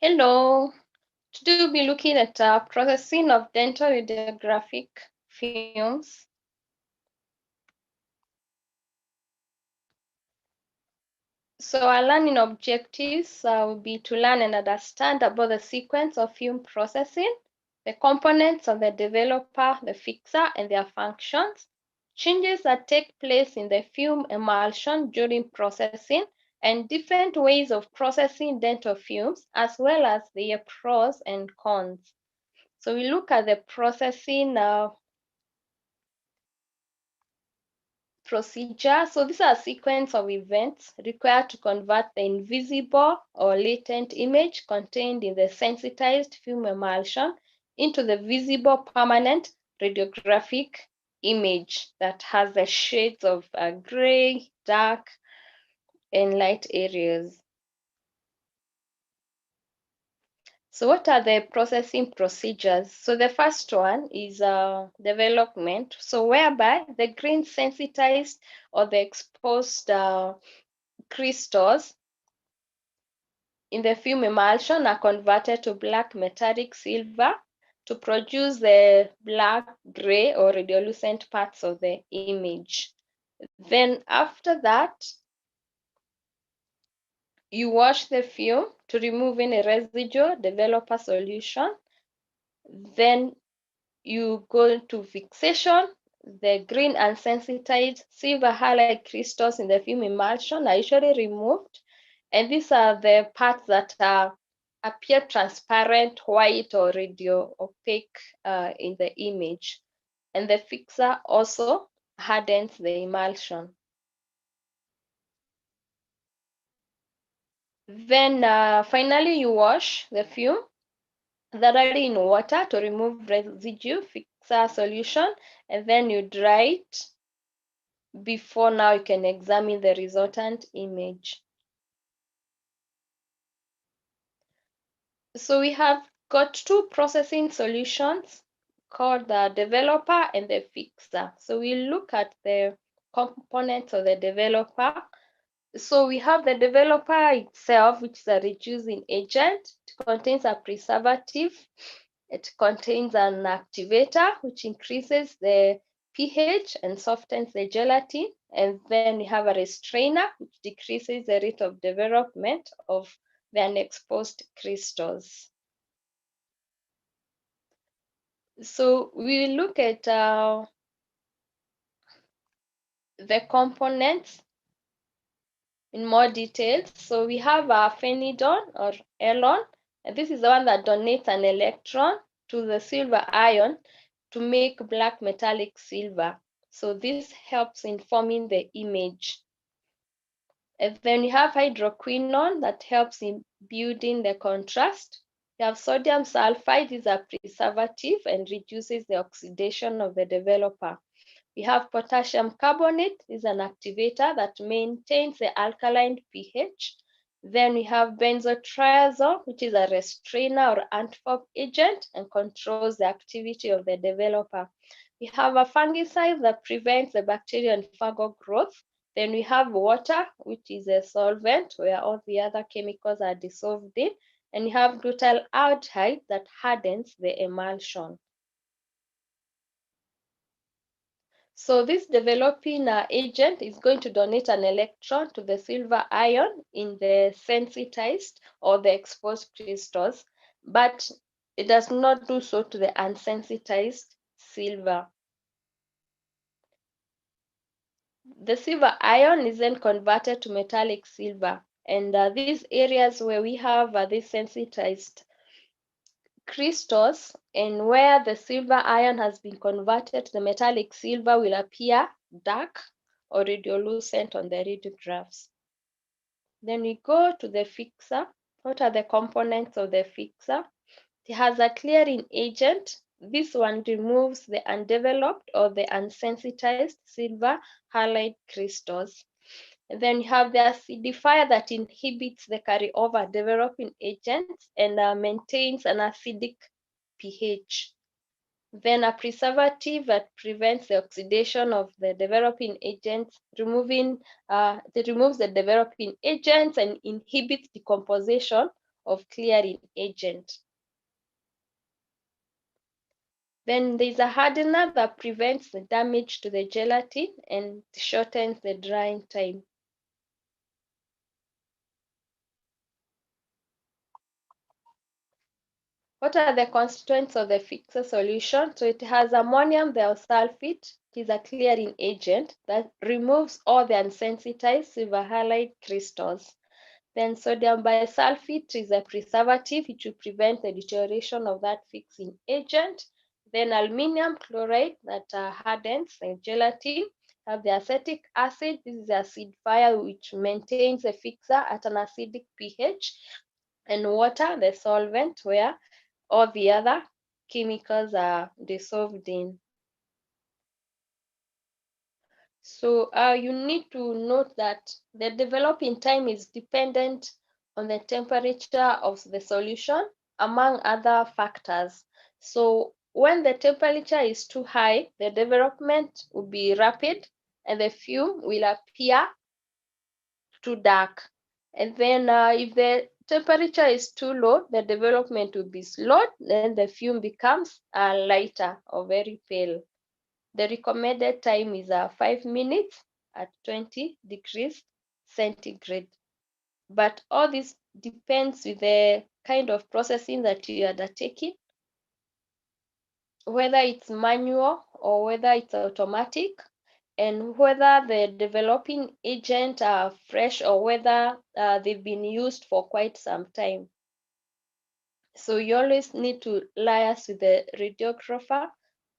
Hello, today we'll be looking at processing of dental radiographic films. So our learning objectives will be to learn and understand about the sequence of film processing, the components of the developer, the fixer, and their functions, changes that take place in the film emulsion during processing, and different ways of processing dental films, as well as their pros and cons. So we look at the processing procedure. So these are a sequence of events required to convert the invisible or latent image contained in the sensitized film emulsion into the visible permanent radiographic image that has the shades of gray, dark, and light areas. So what are the processing procedures? So the first one is development. So whereby the green sensitized or the exposed crystals in the film emulsion are converted to black metallic silver to produce the black, gray, or radiolucent parts of the image. Then after that, you wash the film to remove any residual developer solution. Then you go to fixation. The green unsensitized silver halide crystals in the film emulsion are usually removed, and these are the parts that appear transparent, white, or radio opaque in the image. And the fixer also hardens the emulsion. Then finally, you wash the film thoroughly in water to remove residue fixer solution, and then you dry it before now you can examine the resultant image. So we have got two processing solutions called the developer and the fixer. So we look at the components of the developer. So we have the developer itself, which is a reducing agent. It contains a preservative. It contains an activator, which increases the pH and softens the gelatin. And then we have a restrainer, which decreases the rate of development of the unexposed crystals. So we look at the components in more detail. So we have a phenidone or elon, and this is the one that donates an electron to the silver ion to make black metallic silver. So this helps in forming the image. And then you have hydroquinone that helps in building the contrast. You have sodium sulfide, is a preservative and reduces the oxidation of the developer. We have potassium carbonate, is an activator that maintains the alkaline pH. Then we have benzotriazole, which is a restrainer or antifob agent and controls the activity of the developer. We have a fungicide that prevents the bacterial and fungal growth. Then we have water, which is a solvent where all the other chemicals are dissolved in. And you have glutaldehyde that hardens the emulsion. So this developing agent is going to donate an electron to the silver ion in the sensitized or the exposed crystals, but it does not do so to the unsensitized silver. The silver ion is then converted to metallic silver, and these areas where we have these sensitized crystals and where the silver ion has been converted, the metallic silver will appear dark or radiolucent on the radiographs. Then we go to the fixer. What are the components of the fixer? It has a clearing agent. This one removes the undeveloped or the unsensitized silver halide crystals. And then you have the acidifier that inhibits the carryover developing agents and maintains an acidic pH. Then a preservative that prevents the oxidation of the developing agents, removes the developing agents and inhibits decomposition of clearing agent. Then there's a hardener that prevents the damage to the gelatin and shortens the drying time. What are the constituents of the fixer solution? So it has ammonium thiosulfate. It is a clearing agent that removes all the unsensitized silver halide crystals. Then sodium bisulfite is a preservative which will prevent the deterioration of that fixing agent. Then aluminium chloride that hardens the gelatin. Have the acetic acid. This is acidifier which maintains the fixer at an acidic pH. And water, the solvent, where all the other chemicals are dissolved in. So you need to note that the developing time is dependent on the temperature of the solution, among other factors. So when the temperature is too high, the development will be rapid and the fume will appear too dark. And then if the temperature is too low, the development will be slowed, then the fume becomes lighter or very pale. The recommended time is 5 minutes at 20 degrees centigrade. But all this depends with the kind of processing that you are undertaking, whether it's manual or whether it's automatic, and whether the developing agent are fresh or whether they've been used for quite some time. So you always need to liaise with the radiographer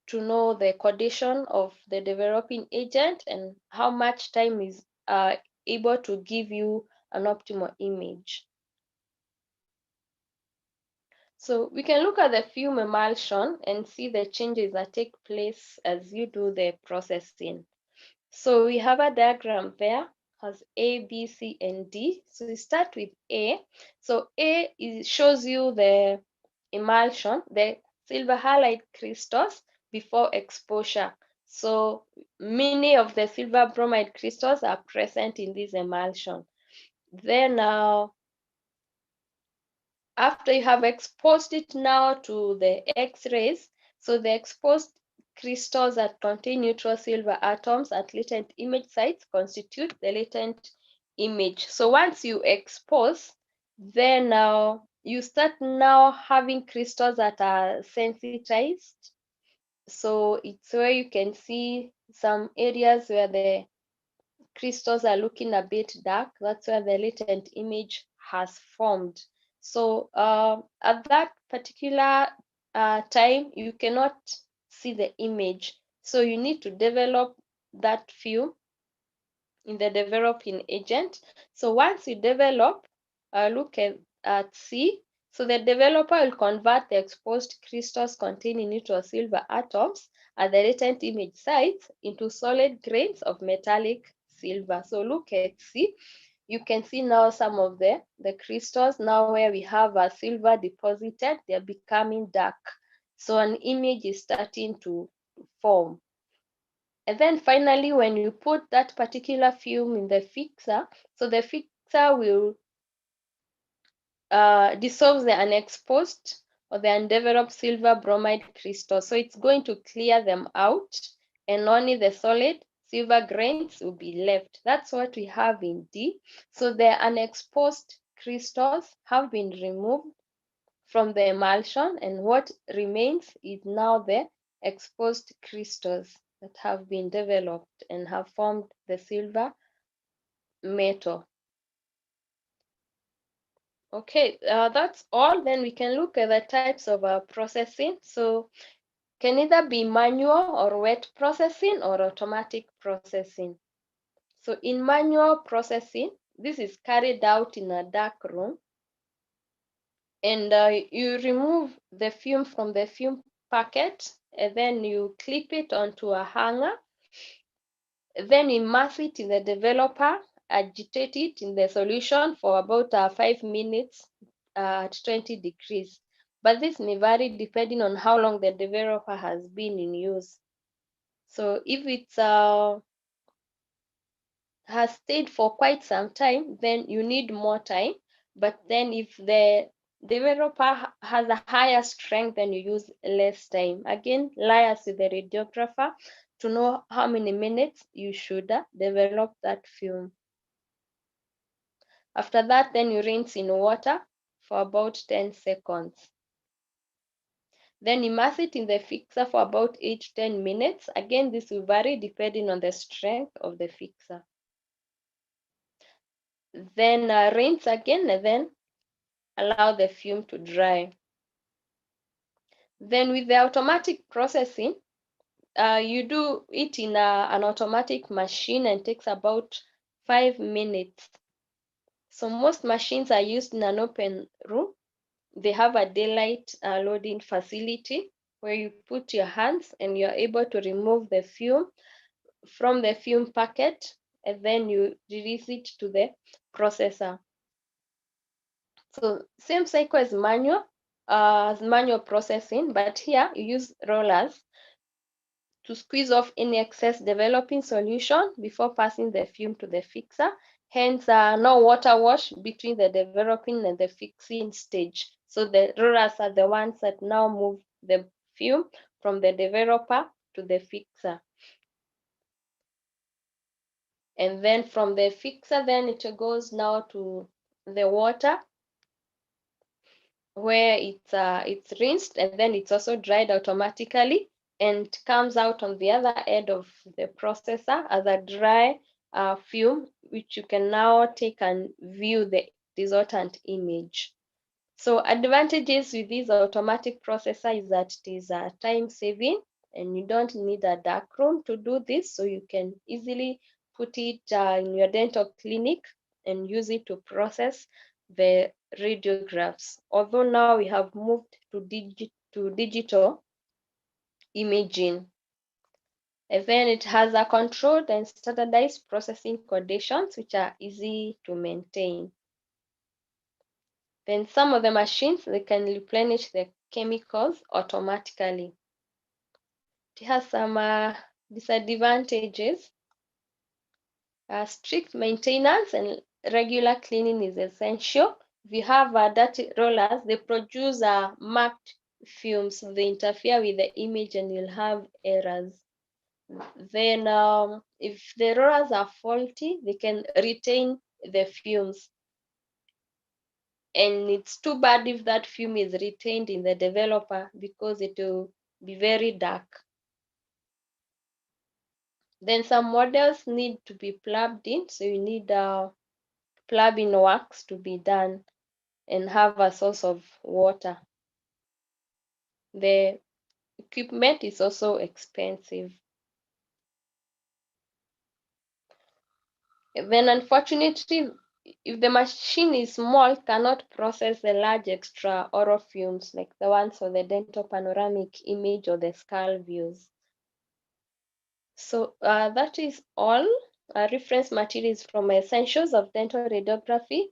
to know the condition of the developing agent and how much time is able to give you an optimal image. So we can look at the fume emulsion and see the changes that take place as you do the processing. So we have a diagram there, has A, B, C, and D. So we start with A. So A shows you the emulsion, the silver halide crystals before exposure. So many of the silver bromide crystals are present in this emulsion. Then after you have exposed it now to the X-rays, so the exposed crystals that contain neutral silver atoms at latent image sites constitute the latent image. So once you expose, then you start now having crystals that are sensitized. So it's where you can see some areas where the crystals are looking a bit dark. That's where the latent image has formed. So at that particular time, you cannot see the image. So you need to develop that fume in the developing agent. So once you develop, look at C. So the developer will convert the exposed crystals containing neutral silver atoms at the latent image sites into solid grains of metallic silver. So look at C. You can see now some of the crystals now where we have a silver deposited, they're becoming dark. So an image is starting to form. And then finally, when you put that particular fume in the fixer, so the fixer will dissolve the unexposed or the undeveloped silver bromide crystals. So it's going to clear them out and only the solid silver grains will be left. That's what we have in D. So the unexposed crystals have been removed from the emulsion, and what remains is now the exposed crystals that have been developed and have formed the silver metal. Okay, that's all. Then we can look at the types of processing. So can either be manual or wet processing or automatic processing. So in manual processing, this is carried out in a dark room, and you remove the fume from the fume packet, and then you clip it onto a hanger. Then immerse it in the developer, agitate it in the solution for about 5 minutes at 20 degrees. But this may vary depending on how long the developer has been in use. So if it's has stayed for quite some time, then you need more time. But then if the developer has a higher strength and you use less time. Again, liaise with the radiographer to know how many minutes you should develop that film. After that, then you rinse in water for about 10 seconds. Then immerse it in the fixer for about 8 to 10 minutes. Again, this will vary depending on the strength of the fixer. Then rinse again and then allow the film to dry. Then with the automatic processing, you do it in an automatic machine and takes about 5 minutes. So most machines are used in an open room. They have a daylight loading facility where you put your hands and you're able to remove the film from the film packet, and then you release it to the processor. So same cycle as manual processing, but here you use rollers to squeeze off any excess developing solution before passing the film to the fixer. Hence, no water wash between the developing and the fixing stage. So the rollers are the ones that now move the film from the developer to the fixer. And then from the fixer, then it goes now to the water where it's rinsed and then it's also dried automatically and comes out on the other end of the processor as a dry film, which you can now take and view the resultant image. So advantages with this automatic processor is that it is time saving and you don't need a dark room to do this. So you can easily put it in your dental clinic and use it to process the radiographs. Although now we have moved to digital imaging. And then it has a controlled and standardized processing conditions which are easy to maintain. Then some of the machines, they can replenish the chemicals automatically. It has some disadvantages. Strict maintenance and regular cleaning is essential. If you have dirty rollers, they produce marked fumes. They interfere with the image and you'll have errors. Then if the rollers are faulty, they can retain the fumes. And it's too bad if that film is retained in the developer because it will be very dark. Then some models need to be plugged in, so you need plumbing works to be done and have a source of water. The equipment is also expensive. Then unfortunately, if the machine is small, it cannot process the large extra oral fumes like the ones for the dental panoramic image or the skull views. So that is all. Reference materials from Essentials of Dental Radiography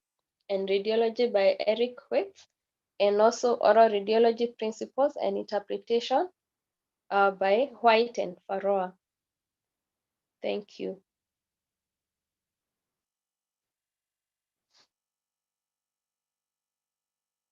and Radiology by Eric Waits, and also Oral Radiology Principles and Interpretation by White and Farroa. Thank you.